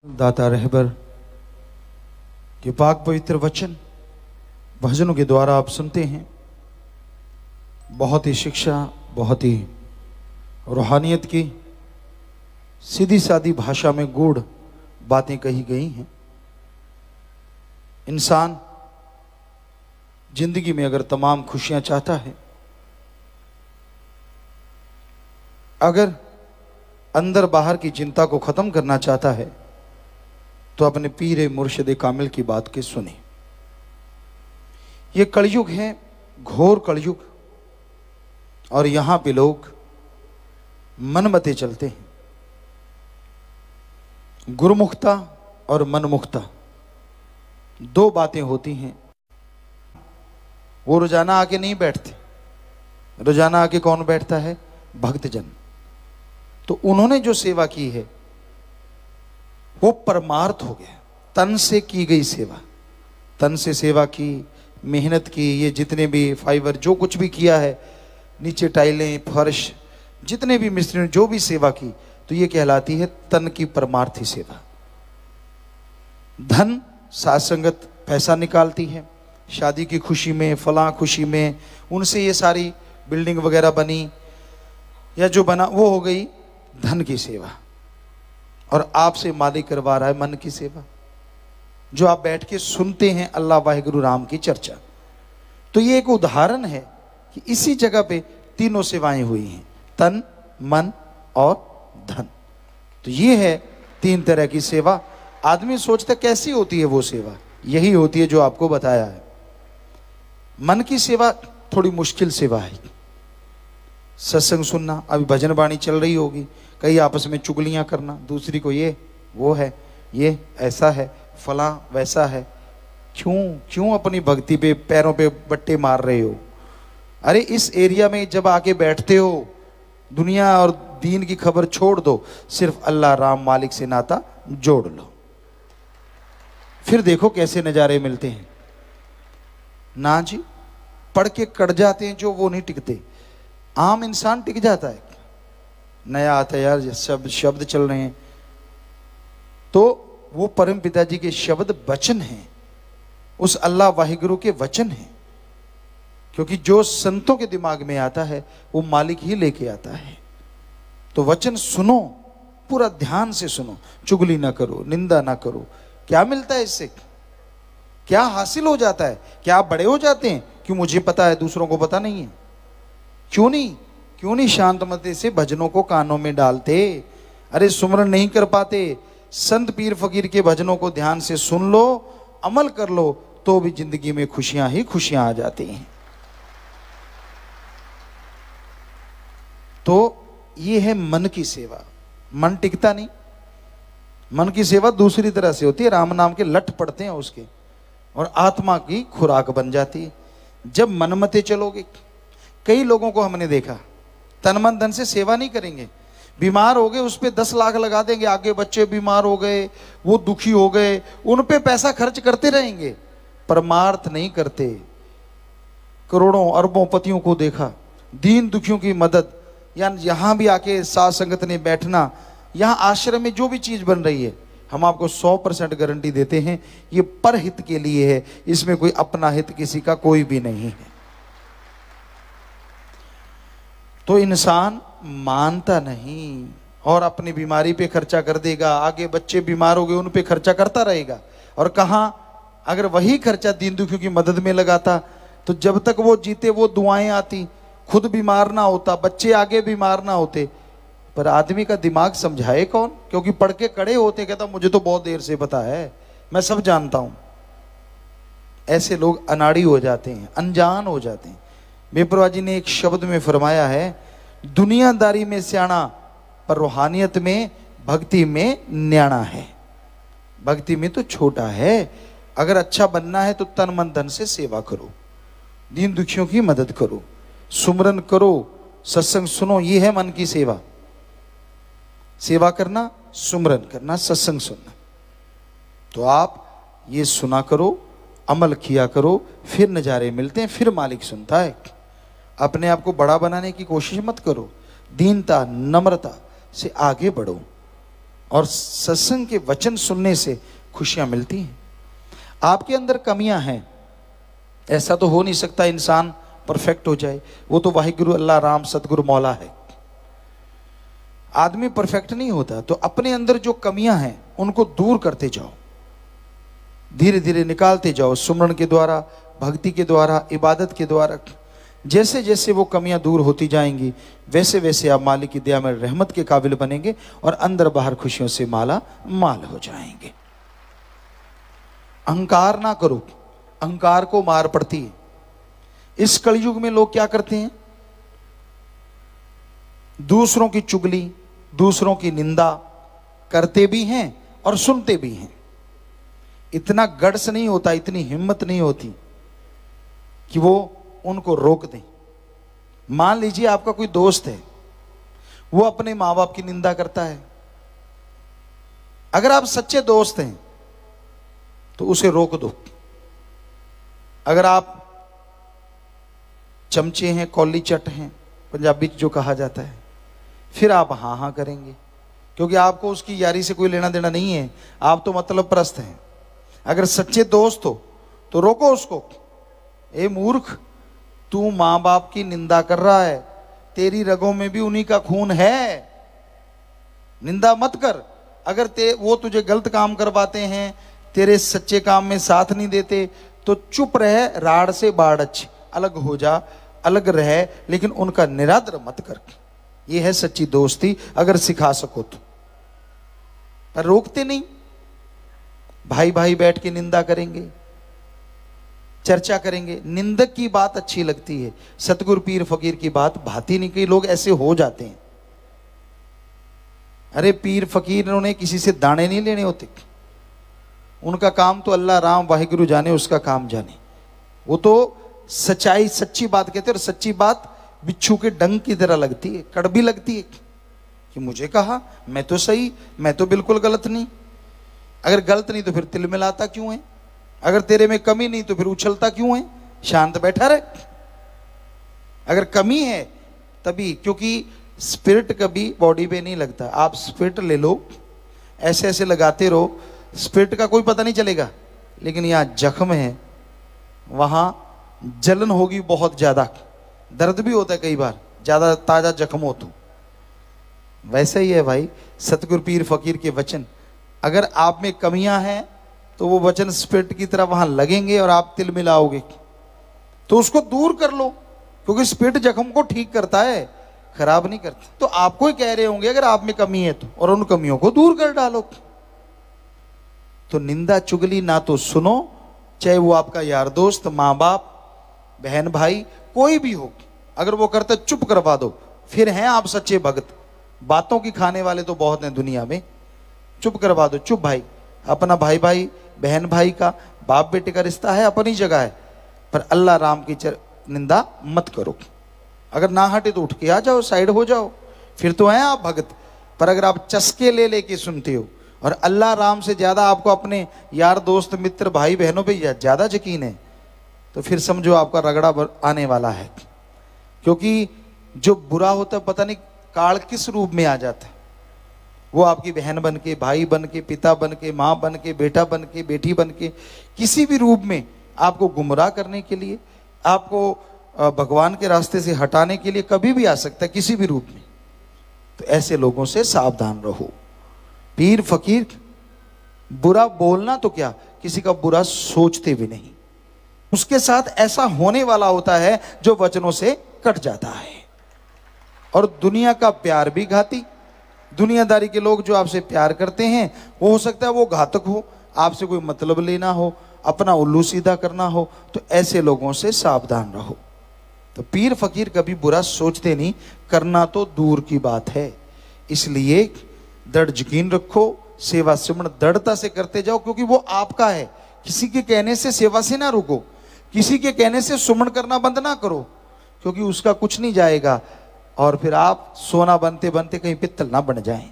दाता रहबर के पाक पवित्र वचन भजनों के द्वारा आप सुनते हैं। बहुत ही शिक्षा, बहुत ही रूहानियत की सीधी सादी भाषा में गूढ़ बातें कही गई हैं। इंसान जिंदगी में अगर तमाम खुशियां चाहता है, अगर अंदर बाहर की चिंता को खत्म करना चाहता है, तो अपने पीर मुर्शिद कामिल की बात के सुने। ये कलयुग है, घोर कलयुग, और यहां पे लोग मनमते चलते हैं। गुरुमुखता और मनमुखता दो बातें होती हैं। वो रोजाना आके नहीं बैठते। रोजाना आके कौन बैठता है? भक्तजन। तो उन्होंने जो सेवा की है वो परमार्थ हो गया, तन से की गई सेवा। तन से सेवा की, मेहनत की, ये जितने भी फाइबर जो कुछ भी किया है, नीचे टाइलें, फर्श, जितने भी मिस्त्री ने जो भी सेवा की, तो ये कहलाती है तन की परमार्थी सेवा। धन, साथ संगत पैसा निकालती है, शादी की खुशी में, फलां खुशी में, उनसे ये सारी बिल्डिंग वगैरह बनी या जो बना, वो हो गई धन की सेवा। और आपसे मालिक करवा रहा है मन की सेवा, जो आप बैठ के सुनते हैं अल्लाह वाहिगुरु राम की चर्चा। तो ये एक उदाहरण है कि इसी जगह पे तीनों सेवाएं हुई हैं, तन, मन और धन। तो ये है तीन तरह की सेवा। आदमी सोचता कैसी होती है वो सेवा, यही होती है जो आपको बताया है। मन की सेवा थोड़ी मुश्किल सेवा है। सत्संग सुनना, अभी भजन वाणी चल रही होगी, कई आपस में चुगलियां करना, दूसरी को ये वो है, ये ऐसा है, फलां वैसा है। क्यों अपनी भक्ति पे पैरों पे बट्टे मार रहे हो? अरे इस एरिया में जब आके बैठते हो, दुनिया और दीन की खबर छोड़ दो, सिर्फ अल्लाह राम मालिक से नाता जोड़ लो, फिर देखो कैसे नजारे मिलते हैं। ना जी, पढ़ के कट जाते हैं जो, वो नहीं टिकते। आम इंसान टिक जाता है। नया आता है यार, शब्द चल रहे हैं, तो वो परम पिताजी के शब्द वचन हैं, उस अल्लाह वाहिगुरु के वचन हैं। क्योंकि जो संतों के दिमाग में आता है वो मालिक ही लेके आता है। तो वचन सुनो, पूरा ध्यान से सुनो, चुगली ना करो, निंदा ना करो। क्या मिलता है इससे? क्या हासिल हो जाता है? क्या आप बड़े हो जाते हैं? क्यों मुझे पता है दूसरों को पता नहीं है? क्यों नहीं शांतमती से भजनों को कानों में डालते? अरे सुमरन नहीं कर पाते, संत पीर फकीर के भजनों को ध्यान से सुन लो, अमल कर लो, तो भी जिंदगी में खुशियां ही खुशियां आ जाती हैं। तो ये है मन की सेवा। मन टिकता नहीं। मन की सेवा दूसरी तरह से होती है, राम नाम के लठ पड़ते हैं उसके, और आत्मा की खुराक बन जाती है। जब मनमते चलोगे, कई लोगों को हमने देखा तन मन धन से सेवा नहीं करेंगे, बीमार हो गए उस पे 10 लाख लगा देंगे, आगे बच्चे बीमार हो गए, वो दुखी हो गए, उन पे पैसा खर्च करते रहेंगे, परमार्थ नहीं करते। करोड़ों अरबों पतियों को देखा, दीन दुखियों की मदद, या यहां भी आके साथ संगत ने बैठना, यहां आश्रम में जो भी चीज बन रही है, हम आपको 100% गारंटी देते हैं ये परहित के लिए है, इसमें कोई अपना हित किसी का कोई भी नहीं है। तो इंसान मानता नहीं और अपनी बीमारी पे खर्चा कर देगा, आगे बच्चे बीमार हो गए उन पे खर्चा करता रहेगा। और कहां, अगर वही खर्चा दीन दुखियों की मदद में लगाता, तो जब तक वो जीते वो दुआएं आती, खुद बीमार ना होता, बच्चे आगे बीमार ना होते। पर आदमी का दिमाग समझाए कौन? क्योंकि पढ़ के कड़े होते, कहता मुझे तो बहुत देर से पता है, मैं सब जानता हूं। ऐसे लोग अनाड़ी हो जाते हैं, अनजान हो जाते हैं। बेपरवाह जी ने एक शब्द में फरमाया है, दुनियादारी में सियाना, पर रूहानियत में, भक्ति में न्याणा है। भक्ति में तो छोटा है। अगर अच्छा बनना है तो तन मन धन से सेवा करो, दीन दुखियों की मदद करो, सुमरन करो, सत्संग सुनो। ये है मन की सेवा। सेवा करना, सुमरन करना, सत्संग सुनना। तो आप ये सुना करो, अमल किया करो, फिर नजारे मिलते हैं, फिर मालिक सुनता है। अपने आप को बड़ा बनाने की कोशिश मत करो, दीनता नम्रता से आगे बढ़ो। और सत्संग के वचन सुनने से खुशियां मिलती हैं। आपके अंदर कमियां हैं, ऐसा तो हो नहीं सकता इंसान परफेक्ट हो जाए, वो तो वाहिगुरु अल्लाह राम सतगुरु मौला है। आदमी परफेक्ट नहीं होता, तो अपने अंदर जो कमियां हैं उनको दूर करते जाओ, धीरे धीरे निकालते जाओ, सुमरण के द्वारा, भक्ति के द्वारा, इबादत के द्वारा। जैसे जैसे वो कमियां दूर होती जाएंगी वैसे वैसे आप मालिक की दया में रहमत के काबिल बनेंगे और अंदर बाहर खुशियों से माला माल हो जाएंगे। अहंकार ना करो, अहंकार को मार पड़ती है। इस कलयुग में लोग क्या करते हैं, दूसरों की चुगली, दूसरों की निंदा करते भी हैं और सुनते भी हैं। इतना गट्स नहीं होता, इतनी हिम्मत नहीं होती कि वो उनको रोक दें। मान लीजिए आपका कोई दोस्त है, वो अपने मां बाप की निंदा करता है, अगर आप सच्चे दोस्त हैं तो उसे रोक दो। अगर आप चमचे हैं, कौली चट हैं, पंजाबी जो कहा जाता है, फिर आप हाँ हाँ करेंगे, क्योंकि आपको उसकी यारी से कोई लेना देना नहीं है, आप तो मतलब प्रस्त हैं। अगर सच्चे दोस्त हो तो रोको उसको, ए मूर्ख, तू मां बाप की निंदा कर रहा है, तेरी रगों में भी उन्हीं का खून है, निंदा मत कर। अगर वो तुझे गलत काम करवाते हैं, तेरे सच्चे काम में साथ नहीं देते, तो चुप रह, राड़ से बाड़च, अलग हो जा, अलग रह, लेकिन उनका निरादर मत कर। ये है सच्ची दोस्ती, अगर सिखा सको तो। पर रोकते नहीं, भाई भाई बैठ के निंदा करेंगे, चर्चा करेंगे। निंदक की बात अच्छी लगती है, सतगुरु पीर फकीर की बात भाती नहीं। कई लोग ऐसे हो जाते हैं, अरे पीर फकीर उन्होंने किसी से दाने नहीं लेने होते, उनका काम तो अल्लाह राम वाहिगुरु जाने, उसका काम जाने। वो तो सच्चाई, सच्ची बात कहते हैं, और सच्ची बात बिच्छू के डंक की तरह लगती है, कड़वी लगती है कि मुझे कहा, मैं तो सही, मैं तो बिल्कुल गलत नहीं। अगर गलत नहीं तो फिर तिल मिलाता क्यों है? अगर तेरे में कमी नहीं तो फिर उछलता क्यों है? शांत बैठा रहे। अगर कमी है तभी, क्योंकि स्पिरिट कभी बॉडी पे नहीं लगता। आप स्पिरिट ले लो, ऐसे ऐसे लगाते रहो, स्पिरिट का कोई पता नहीं चलेगा, लेकिन यहाँ जख्म है, वहां जलन होगी बहुत ज्यादा, दर्द भी होता है कई बार, ज्यादा ताजा जख्म हो तो। वैसे ही है भाई सतगुरु पीर फकीर के वचन, अगर आप में कमियां हैं तो वो वचन स्पिरिट की तरह वहां लगेंगे और आप तिल मिलाओगे, तो उसको दूर कर लो, क्योंकि स्पिरिट जख्म को ठीक करता है, खराब नहीं करता। तो आपको ही कह रहे होंगे अगर आप में कमी है तो, और उन कमियों को दूर कर डालो। तो निंदा चुगली ना तो सुनो, चाहे वो आपका यार दोस्त, माँ बाप, बहन भाई, कोई भी हो, अगर वो करते चुप करवा दो, फिर हैं आप सच्चे भगत। बातों की खाने वाले तो बहुत हैं दुनिया में, चुप करवा दो, चुप भाई। अपना भाई भाई, बहन भाई का, बाप बेटे का रिश्ता है, अपनी जगह है, पर अल्लाह राम की निंदा मत करो। अगर ना हटे तो उठ के आ जाओ, साइड हो जाओ, फिर तो हैं आप भगत। पर अगर आप चस्के ले लेके सुनते हो और अल्लाह राम से ज्यादा आपको अपने यार दोस्त मित्र भाई बहनों पे ज्यादा यकीन है, तो फिर समझो आपका रगड़ा आने वाला है। क्योंकि जो बुरा होता है पता नहीं काल किस रूप में आ जाता है, वो आपकी बहन बन के, भाई बन के, पिता बन के, माँ बन के, बेटा बन के, बेटी बन के, किसी भी रूप में आपको गुमराह करने के लिए, आपको भगवान के रास्ते से हटाने के लिए कभी भी आ सकता है, किसी भी रूप में। तो ऐसे लोगों से सावधान रहो। पीर फकीर बुरा बोलना तो क्या, किसी का बुरा सोचते भी नहीं, उसके साथ ऐसा होने वाला होता है जो वचनों से कट जाता है। और दुनिया का प्यार भी घाती, दुनियादारी के लोग जो आपसे प्यार करते हैं, वो हो सकता है वो घातक हो, आपसे कोई मतलब लेना हो, अपना उल्लू सीधा करना हो, तो ऐसे लोगों से सावधान रहो। तो पीर फकीर कभी बुरा सोचते नहीं, करना तो दूर की बात है। इसलिए दृढ़ यकीन रखो, सेवा सिमरण दृढ़ता से करते जाओ, क्योंकि वो आपका है। किसी के कहने से सेवा से ना रुको, किसी के कहने से सुमन करना बंद ना करो, क्योंकि उसका कुछ नहीं जाएगा और फिर आप सोना बनते बनते कहीं पित्तल ना बन जाएं।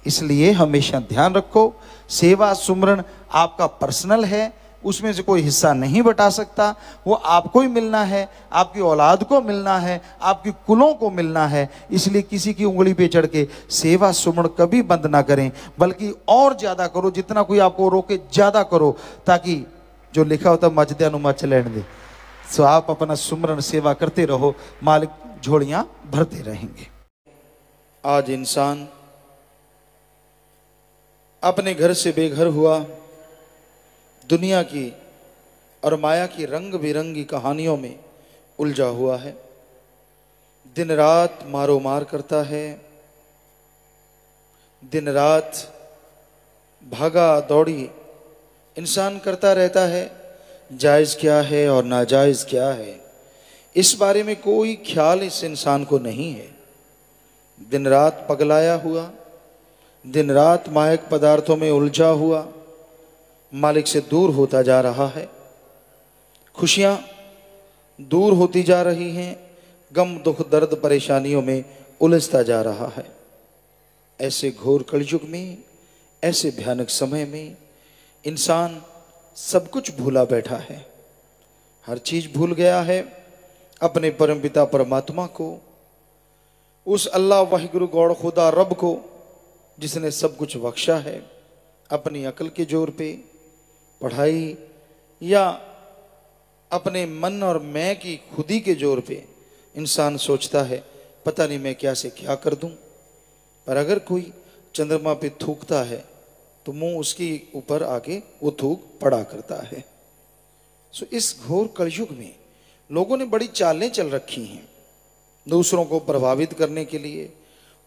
इसलिए हमेशा ध्यान रखो, सेवा सुमरण आपका पर्सनल है, उसमें से कोई हिस्सा नहीं बटा सकता। वो आपको ही मिलना है, आपकी औलाद को मिलना है, आपकी कुलों को मिलना है। इसलिए किसी की उंगली पे चढ़ के सेवा सुमन कभी बंद ना करें, बल्कि और ज्यादा करो। जितना कोई आपको रोके ज्यादा करो, ताकि जो लिखा होता मचदे मच लेने दे। सो आप अपना सुमरन सेवा करते रहो, मालिक झोलियां भरते रहेंगे। आज इंसान अपने घर से बेघर हुआ, दुनिया की और माया की रंग बिरंगी कहानियों में उलझा हुआ है। दिन रात मारो मार करता है, दिन रात भागा दौड़ी इंसान करता रहता है। जायज़ क्या है और नाजायज़ क्या है, इस बारे में कोई ख्याल इस इंसान को नहीं है। दिन रात पगलाया हुआ, दिन रात मायक पदार्थों में उलझा हुआ, मालिक से दूर होता जा रहा है। खुशियां दूर होती जा रही हैं, गम दुख दर्द परेशानियों में उलझता जा रहा है। ऐसे घोर कलयुग में, ऐसे भयानक समय में इंसान सब कुछ भूला बैठा है, हर चीज भूल गया है। अपने परमपिता परमात्मा को, उस अल्लाह वाहिगुरु गौड़ खुदा रब को जिसने सब कुछ बख्शा है, अपनी अकल के जोर पे, पढ़ाई या अपने मन और मैं की खुदी के जोर पे इंसान सोचता है पता नहीं मैं क्या से क्या कर दूं। पर अगर कोई चंद्रमा पे थूकता है तो मुंह उसके ऊपर आके वो थूक पड़ा करता है। सो इस घोर कलयुग में लोगों ने बड़ी चालें चल रखी हैं, दूसरों को प्रभावित करने के लिए,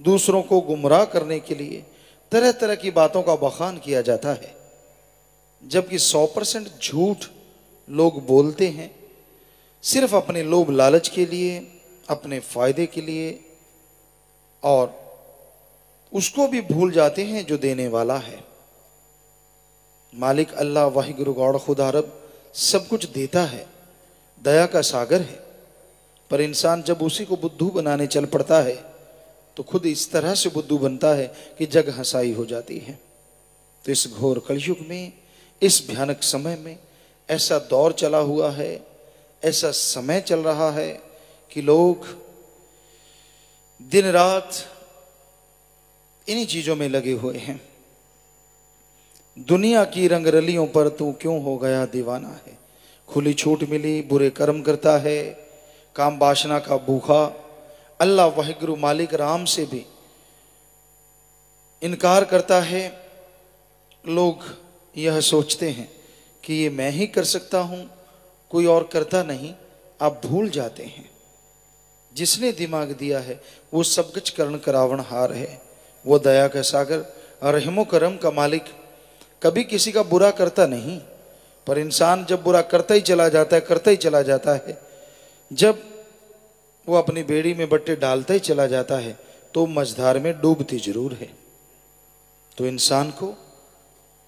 दूसरों को गुमराह करने के लिए तरह तरह की बातों का बखान किया जाता है। जबकि 100% झूठ लोग बोलते हैं, सिर्फ अपने लोभ लालच के लिए, अपने फायदे के लिए, और उसको भी भूल जाते हैं जो देने वाला है। मालिक अल्लाह वाहिगुरु गौड़ खुदा रब सब कुछ देता है, दया का सागर है। पर इंसान जब उसी को बुद्धू बनाने चल पड़ता है तो खुद इस तरह से बुद्धू बनता है कि जग हंसाई हो जाती है। तो इस घोर कलयुग में, इस भयानक समय में ऐसा दौर चला हुआ है, ऐसा समय चल रहा है कि लोग दिन रात इन्हीं चीजों में लगे हुए हैं। दुनिया की रंगरलियों पर तू क्यों हो गया दीवाना है, खुली छूट मिली बुरे कर्म करता है, काम वासना का भूखा। अल्लाह वाहिगुरु मालिक राम से भी इनकार करता है। लोग यह सोचते हैं कि ये मैं ही कर सकता हूं, कोई और करता नहीं। आप भूल जाते हैं जिसने दिमाग दिया है वो सब कुछ करण करावनहार है, वो दया का सागर रहमो करम का मालिक कभी किसी का बुरा करता नहीं। पर इंसान जब बुरा करता ही चला जाता है, करता ही चला जाता है, जब वो अपनी बेड़ी में बट्टे डालता ही चला जाता है तो मझधार में डूबती जरूर है। तो इंसान को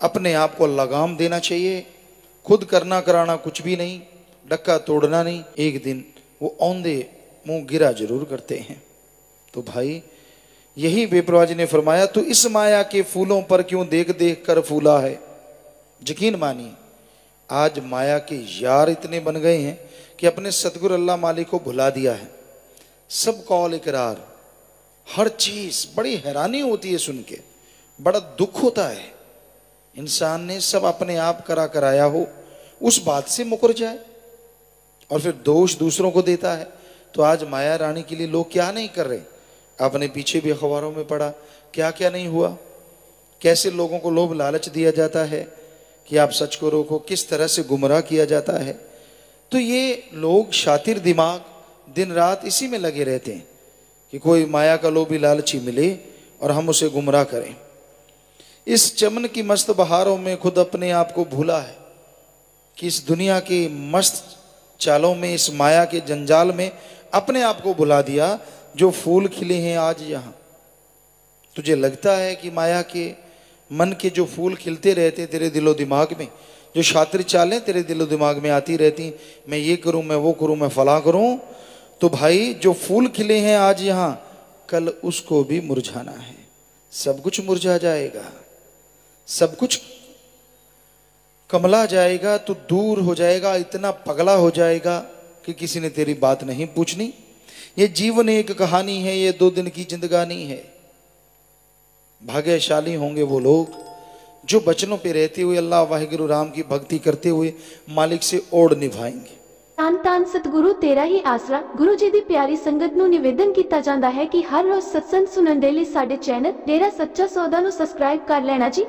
अपने आप को लगाम देना चाहिए, खुद करना कराना कुछ भी नहीं, डक्का तोड़ना नहीं। एक दिन वो औंधे मुंह गिरा जरूर करते हैं। तो भाई यही बेपरवाह जी ने फरमाया, तो इस माया के फूलों पर क्यों देख देख कर फूला है। यकीन मानिए आज माया के यार इतने बन गए हैं कि अपने सतगुरु अल्लाह मालिक को भुला दिया है। सब कौल इकरार, हर चीज बड़ी हैरानी होती है सुन के, बड़ा दुख होता है। इंसान ने सब अपने आप करा कराया हो, उस बात से मुकर जाए और फिर दोष दूसरों को देता है। तो आज माया रानी के लिए लोग क्या नहीं कर रहे। आपने पीछे भी अखबारों में पढ़ा क्या क्या नहीं हुआ, कैसे लोगों को लोभ लालच दिया जाता है कि आप सच को रोको, किस तरह से गुमराह किया जाता है। तो ये लोग शातिर दिमाग दिन रात इसी में लगे रहते हैं कि कोई माया का लोभी लालची मिले और हम उसे गुमराह करें। इस चमन की मस्त बहारों में खुद अपने आप को भूला है कि इस दुनिया की मस्त चालों में, इस माया के जंजाल में अपने आप को भुला दिया। जो फूल खिले हैं आज यहाँ, तुझे लगता है कि माया के मन के जो फूल खिलते रहते तेरे दिलो दिमाग में, जो शातिर चालें तेरे दिलो दिमाग में आती रहती, मैं ये करूं, मैं वो करूं, मैं फला करूं, तो भाई जो फूल खिले हैं आज यहाँ, कल उसको भी मुरझाना है। सब कुछ मुरझा जाएगा, सब कुछ कमला जाएगा तो दूर हो जाएगा, इतना पगला हो जाएगा कि किसी ने तेरी बात नहीं पूछनी। ये जीवन एक कहानी है, ये 2 दिन की जिंदगानी है। भाग्यशाली होंगे वो लोग जो बचनों पे रहते हुए अल्लाह वाहिगुरु राम की भक्ति करते हुए मालिक से ओढ़ निभाएंगे। ਧੰਨ ਧੰਨ ਸਤਿਗੁਰੂ ਤੇਰਾ ਹੀ ਆਸਰਾ। ਗੁਰੂ ਜੀ ਦੀ ਪਿਆਰੀ ਸੰਗਤ ਨੂੰ ਨਿਵੇਦਨ ਕੀਤਾ ਜਾਂਦਾ ਹੈ ਕਿ ਹਰ ਰੋਜ਼ ਸਤਸੰਗ ਸੁਣਨ ਦੇ ਲਈ ਸਾਡੇ ਚੈਨਲ ਡੇਰਾ ਸੱਚਾ ਸੌਦਾ ਨੂੰ ਸਬਸਕ੍ਰਾਈਬ ਕਰ ਲੈਣਾ ਜੀ।